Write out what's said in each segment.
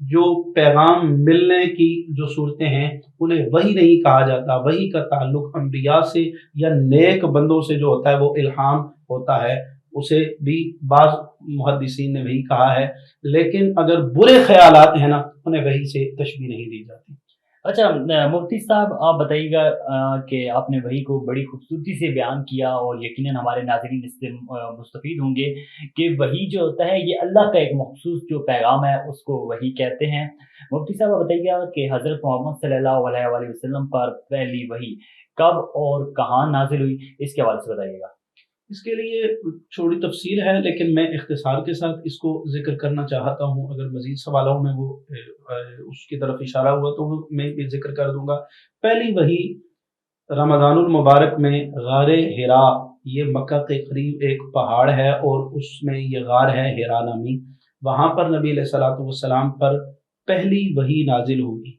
جو پیغام ملنے کی جو صورتیں ہیں انہیں وحی نہیں کہا جاتا. وحی کا تعلق انبیاء سے یا نیک بندوں سے جو ہوتا ہے وہ الہام ہوتا ہے، اسے بھی بعض محدثین نے وحی کہا ہے. لیکن اگر برے خیالات ہیں نا انہیں وحی سے تشبیہ نہیں دی جاتی. اچھا مفتی صاحب آپ بتائیے گا کہ آپ نے وحی کو بڑی خوبصورتی سے بیان کیا اور یقیناً ہمارے ناظرین اس سے مستفید ہوں گے کہ وحی جو ہوتا ہے یہ اللہ کا ایک مخصوص جو پیغام ہے اس کو وحی کہتے ہیں. مفتی صاحب آپ بتائیے گا کہ حضرت محمد صلی اللہ علیہ وآلہ وسلم پر پہلی وحی کب اور کہاں نازل ہوئی، اس کے حوالے سے بتائیے گا. اس کے لیے چھوٹی تفصیل ہے لیکن میں اختصار کے ساتھ اس کو ذکر کرنا چاہتا ہوں. اگر مزید سوالوں میں وہ اس کی طرف اشارہ ہوا تو وہ میں بھی ذکر کر دوں گا. پہلی وحی رمضان المبارک میں غار ہرا، یہ مکہ کے قریب ایک پہاڑ ہے اور اس میں یہ غار ہے ہرا نامی، وہاں پر نبی علیہ الصلوۃ والسلام پر پہلی وحی نازل ہوئی،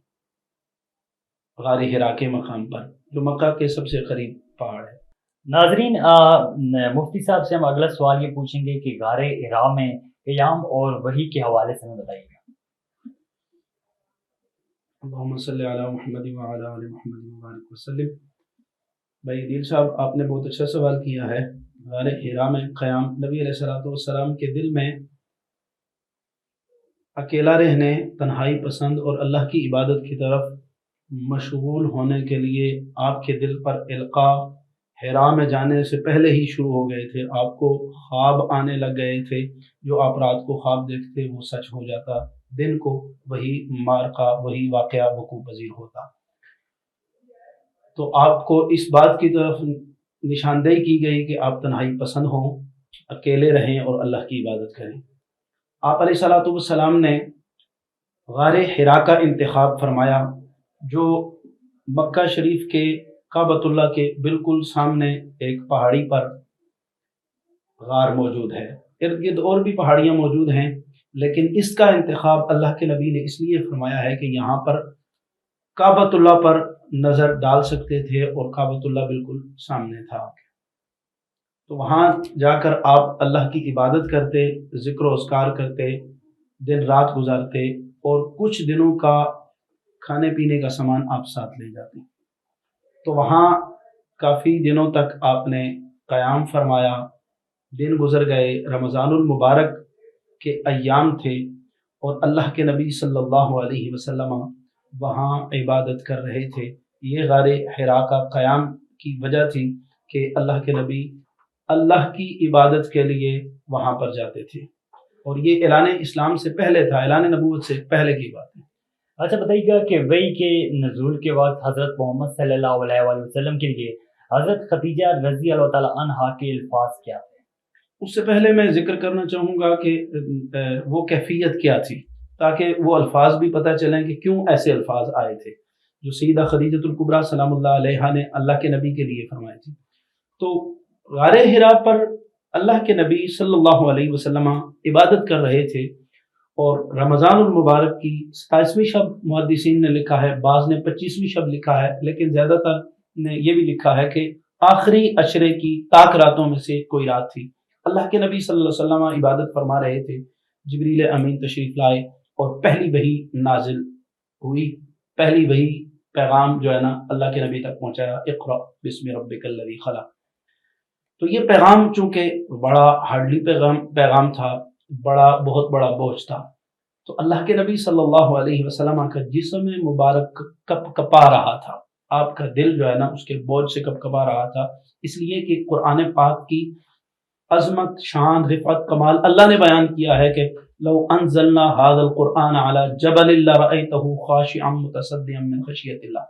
غار ہرا کے مقام پر جو مکہ کے سب سے قریب پہاڑ ہے. ناظرین مفتی صاحب سے ہم اگلا سوال یہ پوچھیں گے کہ غار حرا میں قیام اور وحی کے حوالے سے ہمیں بتائیے گا. اللہم صلی علی محمد وعلی آل محمد وبارک وسلم. بھائی دل صاحب آپ نے بہت اچھا سوال کیا ہے. غار حرا میں قیام، نبی علیہ الصلوۃ والسلام کے دل میں اکیلا رہنے، تنہائی پسند اور اللہ کی عبادت کی طرف مشغول ہونے کے لیے آپ کے دل پر القاء حرا میں جانے سے پہلے ہی شروع ہو گئے تھے. آپ کو خواب آنے لگ گئے تھے، جو آپ رات کو خواب دیکھتے وہ سچ ہو جاتا، دن کو وہی مارکا وہی واقعہ وقوع پذیر ہوتا. تو آپ کو اس بات کی طرف نشاندہی کی گئی کہ آپ تنہائی پسند ہوں، اکیلے رہیں اور اللہ کی عبادت کریں. آپ علیہ الصلوۃ والسلام نے غار حرا کا انتخاب فرمایا جو مکہ شریف کے کعبۃ اللہ کے بالکل سامنے ایک پہاڑی پر غار موجود ہے. ارد گرد اور بھی پہاڑیاں موجود ہیں لیکن اس کا انتخاب اللہ کے نبی نے اس لیے فرمایا ہے کہ یہاں پر کعبۃ اللہ پر نظر ڈال سکتے تھے اور کعبۃ اللہ بالکل سامنے تھا. تو وہاں جا کر آپ اللہ کی عبادت کرتے، ذکر و اذکار کرتے، دن رات گزارتے اور کچھ دنوں کا کھانے پینے کا سامان آپ ساتھ لے جاتے. تو وہاں کافی دنوں تک آپ نے قیام فرمایا. دن گزر گئے، رمضان المبارک کے ایام تھے اور اللہ کے نبی صلی اللہ علیہ وسلم وہاں عبادت کر رہے تھے. یہ غار حرا کا قیام کی وجہ تھی کہ اللہ کے نبی اللہ کی عبادت کے لیے وہاں پر جاتے تھے اور یہ اعلان اسلام سے پہلے تھا، اعلان نبوت سے پہلے کی بات ہے. اچھا بتائیے گا کہ وحی کے نزول کے وقت حضرت محمد صلی اللہ علیہ وآلہ وسلم کے لیے حضرت خدیجہ رضی اللہ تعالیٰ عنہا کے الفاظ کیا تھے؟ اس سے پہلے میں ذکر کرنا چاہوں گا کہ وہ کیفیت کیا تھی تاکہ وہ الفاظ بھی پتہ چلیں کہ کیوں ایسے الفاظ آئے تھے جو سیدہ خدیجۃ الکبریٰ سلام اللہ علیہا نے اللہ کے نبی کے لیے فرمائے تھے. تو غار حرا پر اللہ کے نبی صلی اللہ علیہ وسلم عبادت کر رہے تھے اور رمضان المبارک کی 27ویں شب محدثین نے لکھا ہے، بعض نے 25ویں شب لکھا ہے لیکن زیادہ تر نے یہ بھی لکھا ہے کہ آخری عشرے کی طاق راتوں میں سے کوئی رات تھی. اللہ کے نبی صلی اللہ علیہ وسلم عبادت فرما رہے تھے، جبریل امین تشریف لائے اور پہلی وحی نازل ہوئی. پہلی وحی پیغام جو ہے نا اللہ کے نبی تک پہنچایا، اقرأ بسم ربک الذی خلق. تو یہ پیغام چونکہ بڑا ہارڈلی پیغام تھا، بہت بڑا بوجھ تھا، تو اللہ کے نبی صلی اللہ علیہ وسلم کا جسم مبارک کپ کپا رہا تھا. آپ کا دل جو ہے نا اس کے بوجھ سے کپ کپا رہا تھا، اس لیے کہ قرآن پاک کی عظمت، شان، رفعت، کمال اللہ نے بیان کیا ہے کہ لو انزلنا هذا القرآن على جبل لرأيته خاشعا متصدعا من خشیۃ اللہ.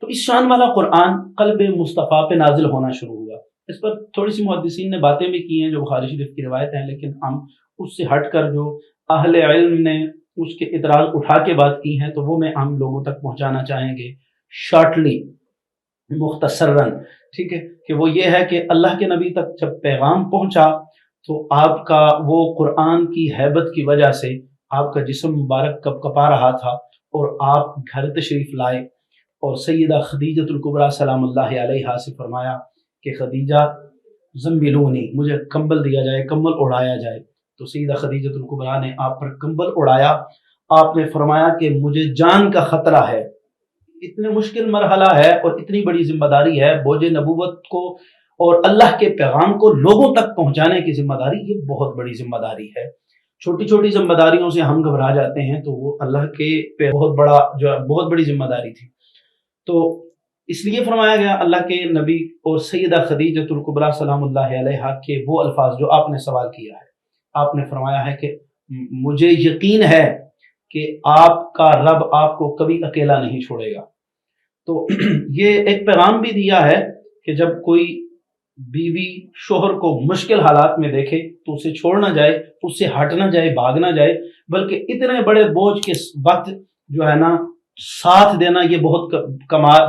تو اس شان والا قرآن قلب مصطفیٰ پہ نازل ہونا شروع ہوا. اس پر تھوڑی سی محدثین نے باتیں بھی کی ہیں جو بخاری شریف کی روایت ہیں، لیکن ہم اس سے ہٹ کر جو اہل علم نے اس کے اعتراض اٹھا کے بات کی ہیں تو وہ میں ہم لوگوں تک پہنچانا چاہیں گے شارٹلی، مختصراً. ٹھیک ہے، کہ وہ یہ ہے کہ اللہ کے نبی تک جب پیغام پہنچا تو آپ کا وہ قرآن کی ہیبت کی وجہ سے آپ کا جسم مبارک کپ کپا رہا تھا اور آپ گھر تشریف لائے اور سیدہ خدیجۃ الکبریٰ سلام اللہ علیہا سے فرمایا کہ خدیجہ زملونی، مجھے کمبل دیا جائے، کمبل اڑایا جائے. تو سیدہ خدیجۃ الکبریٰ نے آپ پر کمبل اڑایا آپ نے فرمایا کہ مجھے جان کا خطرہ ہے. اتنے مشکل مرحلہ ہے اور اتنی بڑی ذمہ داری ہے، بوجھ نبوت کو اور اللہ کے پیغام کو لوگوں تک پہنچانے کی ذمہ داری، یہ بہت بڑی ذمہ داری ہے. چھوٹی چھوٹی ذمہ داریوں سے ہم گھبرا جاتے ہیں، تو وہ اللہ کے پہ بہت بڑی ذمہ داری تھی. تو اس لیے فرمایا گیا اللہ کے نبی اور سیدہ خدیجۃ الکبریٰ سلام اللہ علیہا کے وہ الفاظ جو آپ نے سوال کیا ہے. آپ نے فرمایا ہے کہ مجھے یقین ہے کہ آپ کا رب آپ کو کبھی اکیلا نہیں چھوڑے گا. تو یہ ایک پیغام بھی دیا ہے کہ جب کوئی بیوی شوہر کو مشکل حالات میں دیکھے تو اسے چھوڑ نہ جائے، اس سے ہٹ نہ جائے، بھاگ نہ جائے، بلکہ اتنے بڑے بوجھ کے وقت جو ہے نا ساتھ دینا، یہ بہت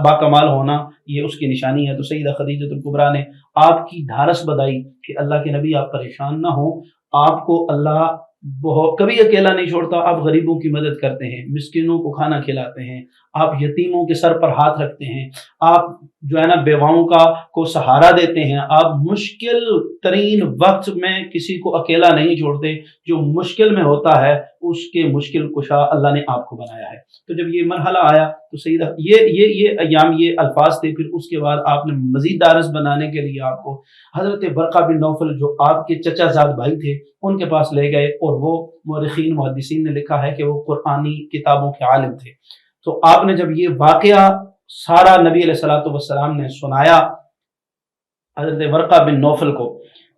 باکمال ہونا، یہ اس کی نشانی ہے. تو سیدہ خدیجۃ الکبریٰ نے آپ کی ڈھارس بدائی کہ اللہ کے نبی آپ پریشان نہ ہوں، آپ کو اللہ کبھی اکیلا نہیں چھوڑتا. آپ غریبوں کی مدد کرتے ہیں، مسکینوں کو کھانا کھلاتے ہیں، آپ یتیموں کے سر پر ہاتھ رکھتے ہیں، آپ جو ہے نا بیواؤں کو سہارا دیتے ہیں، آپ مشکل ترین وقت میں کسی کو اکیلا نہیں چھوڑتے. جو مشکل میں ہوتا ہے اس کے مشکل کشا اللہ نے آپ کو بنایا ہے. تو جب یہ مرحلہ آیا تو سیدہ یہ ایام، یہ الفاظ تھے. پھر اس کے بعد آپ نے مزید دارس بنانے کے لیے آپ کو حضرت ورقہ بن نوفل جو آپ کے چچا زاد بھائی تھے ان کے پاس لے گئے، اور وہ مورخین محدثین نے لکھا ہے کہ وہ قرآنی کتابوں کے عالم تھے. تو آپ نے جب یہ واقعہ سارا نبی علیہ الصلوۃ والسلام نے سنایا حضرت ورقہ بن نوفل کو،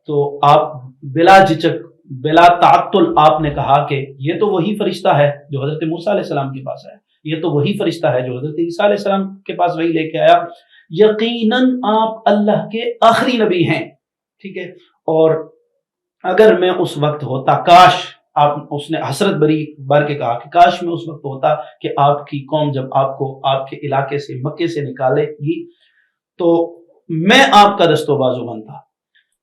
تو آپ بلا جھجک بلا تعطل آپ نے کہا کہ یہ تو وہی فرشتہ ہے جو حضرت موسیٰ علیہ السلام کے پاس آیا، یہ تو وہی فرشتہ ہے جو حضرت عیسیٰ علیہ السلام کے پاس وہی لے کے آیا. یقیناً آپ اللہ کے آخری نبی ہیں. ٹھیک ہے، اور اگر میں اس وقت ہوتا، کاش اس نے حسرت بھر کے کہا کہ کاش میں اس وقت ہوتا کہ آپ کی قوم جب آپ کو آپ کے علاقے سے مکے سے نکالے گی تو میں آپ کا دست و بازو بنتا.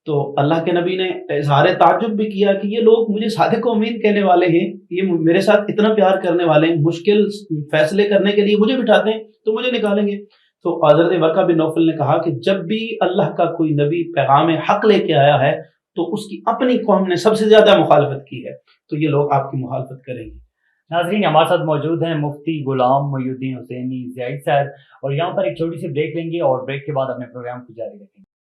تو اللہ کے نبی نے اظہار تعجب بھی کیا کہ یہ لوگ مجھے صادق و امین کہنے والے ہیں، یہ میرے ساتھ اتنا پیار کرنے والے ہیں، مشکل فیصلے کرنے کے لیے مجھے بٹھاتے ہیں تو مجھے نکالیں گے. تو حضرت ورقہ بن نوفل نے کہا کہ جب بھی اللہ کا کوئی نبی پیغام حق لے کے آیا ہے تو اس کی اپنی قوم نے سب سے زیادہ مخالفت کی ہے، تو یہ لوگ آپ کی مخالفت کریں گے. ناظرین، ہمارے ساتھ موجود ہیں مفتی غلام محی الدین حسینی ضیائی صاحب، اور یہاں پر ایک چھوٹی سی بریک لیں گے اور بریک کے بعد اپنے پروگرام کو جاری رکھیں گے.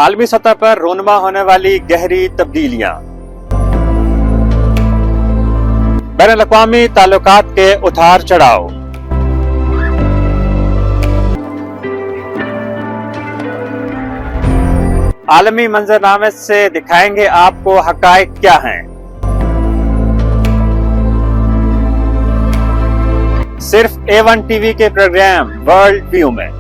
عالمی سطح پر رونما ہونے والی گہری تبدیلیاں، بین الاقوامی تعلقات کے اتار چڑھاؤ، عالمی منظرنامے سے دکھائیں گے آپ کو حقائق کیا ہیں. صرف A1 ٹی وی کے پروگرام ورلڈ ویو میں.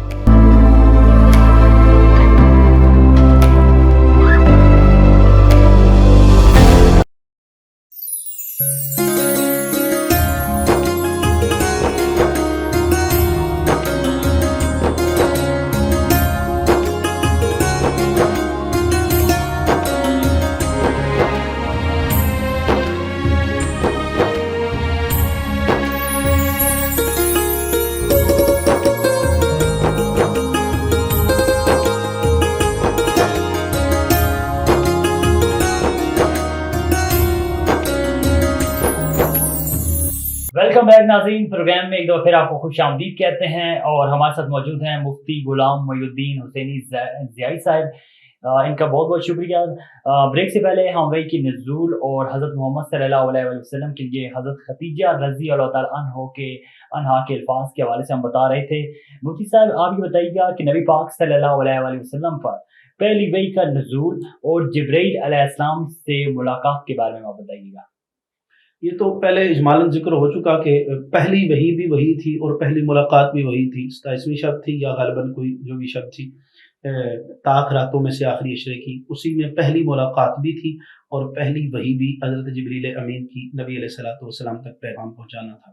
ویلکم بیک ناظرین، پروگرام میں ایک دفعہ پھر آپ کو خوش آمدید کہتے ہیں، اور ہمارے ساتھ موجود ہیں مفتی غلام محی الدین حسینی ضیائی صاحب. ان کا بہت بہت شکریہ۔ بریک سے پہلے ہم وحی کی نزول اور حضرت محمد صلی اللہ علیہ وسلم کے لیے حضرت خدیجہ رضی اللہ تعالیٰ عنہا کے الفاظ کے حوالے سے ہم بتا رہے تھے۔ مفتی صاحب آپ یہ بتائیے گا کہ نبی پاک صلی اللہ علیہ وسلم پر پہلی وحی کا نزول اور جبرائیل علیہ السلام سے ملاقات کے بارے میں آپ بتائیے گا۔ یہ تو پہلے اجمالاً ذکر ہو چکا کہ پہلی وحی بھی وہی تھی اور پہلی ملاقات بھی وہی تھی، 27ویں شب تھی یا غالباً کوئی جو بھی شب تھی طاق راتوں میں سے آخری عشرے کی، اسی میں پہلی ملاقات بھی تھی اور پہلی وحی بھی حضرت جبریل امین کی نبی علیہ الصلوۃ والسلام تک پیغام پہنچانا تھا۔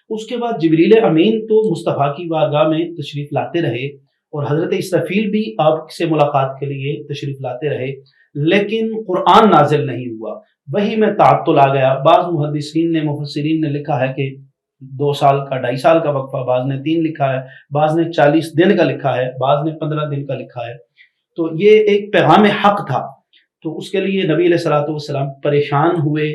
اس کے بعد جبریل امین تو مصطفیٰ کی بارگاہ میں تشریف لاتے رہے اور حضرت اسرافیل بھی آپ سے ملاقات کے لیے تشریف لاتے رہے، لیکن قرآن نازل نہیں ہوا، وہی میں تعطل آ گیا۔ بعض محدثین نے مفسرین نے لکھا ہے کہ 2 سال کا 2.5 سال کا وقفہ، بعض نے 3 لکھا ہے، بعض نے 40 دن کا لکھا ہے، بعض نے 15 دن کا لکھا ہے۔ تو یہ ایک پیغام حق تھا، تو اس کے لیے نبی علیہ الصلوۃ والسلام پریشان ہوئے،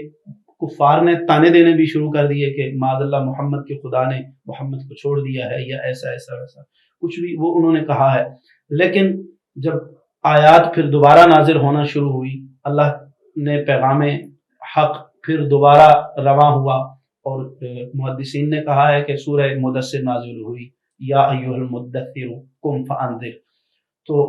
کفار نے تانے دینے بھی شروع کر دیے کہ معاذ اللہ محمد کے خدا نے محمد کو چھوڑ دیا ہے یا ایسا ایسا ویسا کچھ بھی وہ انہوں نے کہا ہے۔ لیکن جب آیات پھر دوبارہ نازل ہونا شروع ہوئی، اللہ نے پیغام حق پھر دوبارہ رواں ہوا، اور محدثین نے کہا ہے کہ سورہ مدثر نازل ہوئی، یا ایھا المدثر قم فانذر۔ تو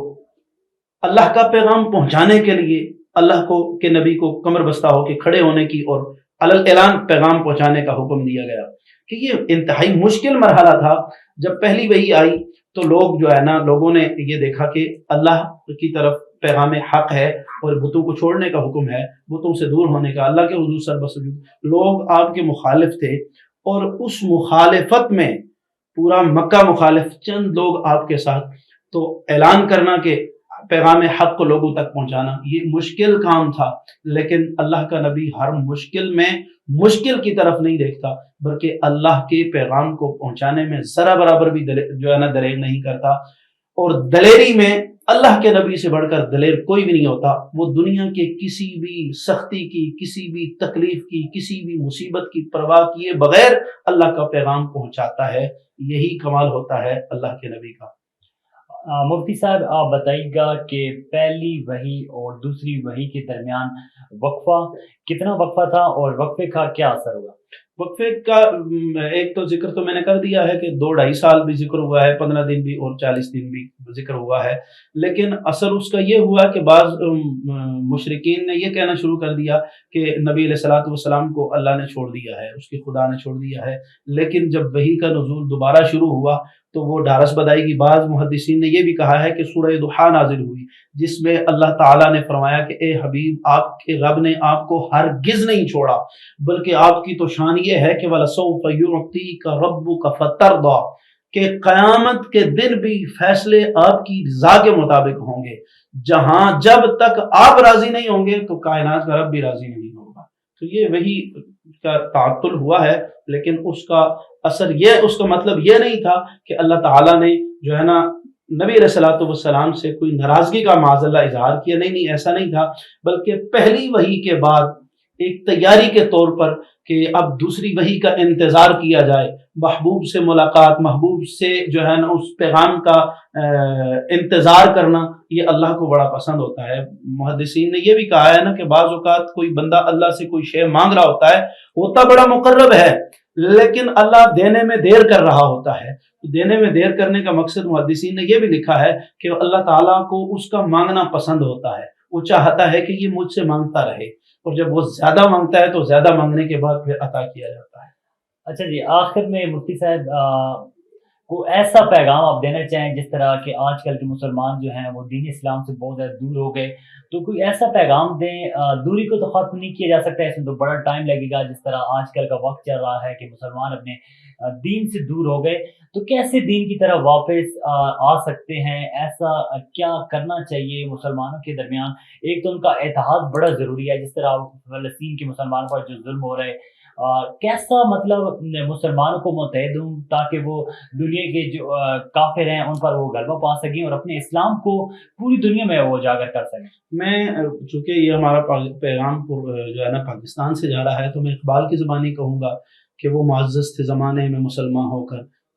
اللہ کا پیغام پہنچانے کے لیے اللہ کو کہ نبی کو کمر بستہ ہو کے کھڑے ہونے کی اور اعلان پیغام پہنچانے کا حکم دیا گیا، کہ یہ انتہائی مشکل مرحلہ تھا۔ جب پہلی وحی آئی تو لوگ جو ہے نا، لوگوں نے یہ دیکھا کہ اللہ کی طرف پیغام حق ہے اور بتوں کو چھوڑنے کا حکم ہے، بتوں سے دور ہونے کا، اللہ کے حضور سر بسجود لوگ آپ کے مخالف تھے، اور اس مخالفت میں پورا مکہ مخالف، چند لوگ آپ کے ساتھ، تو اعلان کرنا کہ پیغام حق کو لوگوں تک پہنچانا یہ مشکل کام تھا۔ لیکن اللہ کا نبی ہر مشکل میں مشکل کی طرف نہیں دیکھتا، بلکہ اللہ کے پیغام کو پہنچانے میں ذرا برابر بھی جو ہے نا دلیر نہیں کرتا، اور دلیری میں اللہ کے نبی سے بڑھ کر دلیر کوئی بھی نہیں ہوتا۔ وہ دنیا کے کسی بھی سختی کی، کسی بھی تکلیف کی، کسی بھی مصیبت کی پرواہ کیے بغیر اللہ کا پیغام پہنچاتا ہے، یہی کمال ہوتا ہے اللہ کے نبی کا۔ مفتی صاحب آپ بتائیے گا کہ پہلی وحی اور دوسری وحی کے درمیان وقفہ کتنا وقفہ تھا اور وقفے کا کیا اثر ہوا؟ وقفے کا ایک تو ذکر تو میں نے کر دیا ہے کہ 2-2.5 سال بھی ذکر ہوا ہے، 15 دن بھی اور 40 دن بھی ذکر ہوا ہے، لیکن اثر اس کا یہ ہوا کہ بعض مشرکین نے یہ کہنا شروع کر دیا کہ نبی علیہ الصلوۃ والسلام کو اللہ نے چھوڑ دیا ہے، اس کے خدا نے چھوڑ دیا ہے۔ لیکن جب وحی کا نزول دوبارہ شروع ہوا تو وہ ڈھارس بدائی کی۔ بعض محدثین نے یہ بھی کہا ہے کہ سورہ ضحیٰ نازل ہوئی، جس میں اللہ تعالیٰ نے فرمایا کہ اے حبیب، آپ کے رب نے آپ کو ہرگز نہیں چھوڑا، بلکہ آپ کی تو شان یہ ہے کہ وَلَسَوْفَ يُعْطِيكَ رَبُّكَ فَتَرْضَىٰ، کہ قیامت کے دن بھی فیصلے آپ کی رضا کے مطابق ہوں گے، جہاں جب تک آپ راضی نہیں ہوں گے تو کائنات کا رب بھی راضی نہیں ہوگا۔ تو یہ وہی کا تعطل ہوا ہے، لیکن اس کا اثر یہ، اس کا مطلب یہ نہیں تھا کہ اللہ تعالیٰ نے جو ہے نا نبی علیہ الصلوۃ والسلام سے کوئی ناراضگی کا معاذ اللہ اظہار کیا، نہیں، ایسا نہیں تھا، بلکہ پہلی وحی کے بعد ایک تیاری کے طور پر کہ اب دوسری وحی کا انتظار کیا جائے، محبوب سے ملاقات، محبوب سے جو ہے نا اس پیغام کا انتظار کرنا، یہ اللہ کو بڑا پسند ہوتا ہے۔ محدثین نے یہ بھی کہا ہے نا کہ بعض اوقات کوئی بندہ اللہ سے کوئی شے مانگ رہا ہوتا بڑا مقرب ہے، لیکن اللہ دینے میں دیر کر رہا ہوتا ہے۔ دینے میں دیر کرنے کا مقصد محدثین نے یہ بھی لکھا ہے کہ اللہ تعالیٰ کو اس کا مانگنا پسند ہوتا ہے، وہ چاہتا ہے کہ یہ مجھ سے مانگتا رہے، اور جب وہ زیادہ مانگتا ہے تو زیادہ مانگنے کے بعد پھر عطا کیا جاتا ہے۔ اچھا جی، آخر میں مفتی صاحب کو ایسا پیغام آپ دینا چاہیں، جس طرح کہ آج کل کے مسلمان جو ہیں وہ دین اسلام سے بہت زیادہ دور ہو گئے، تو کوئی ایسا پیغام دیں، دوری کو تو ختم نہیں کیا جا سکتا، اس میں تو بڑا ٹائم لگے گا، جس طرح آج کل کا وقت چل رہا ہے کہ مسلمان اپنے دین سے دور ہو گئے، تو کیسے دین کی طرف واپس آ سکتے ہیں؟ ایسا کیا کرنا چاہیے مسلمانوں کے درمیان؟ ایک تو ان کا اتحاد بڑا ضروری ہے، جس طرح فلسطین کے مسلمانوں پر جو ظلم ہو رہے، کیسا مطلب مسلمانوں کو متحد ہوں تاکہ وہ دنیا کے جو کافر ہیں ان پر وہ غلبہ پا سکیں اور اپنے اسلام کو پوری دنیا میں وہ اجاگر کر سکیں۔ میں چونکہ یہ ہمارا پیغام جو ہے نا پاکستان سے جا رہا ہے، تو میں اقبال کی زبانی کہوں گا کہ وہ معزز تھے زمانے میں مسلمان ہو کر،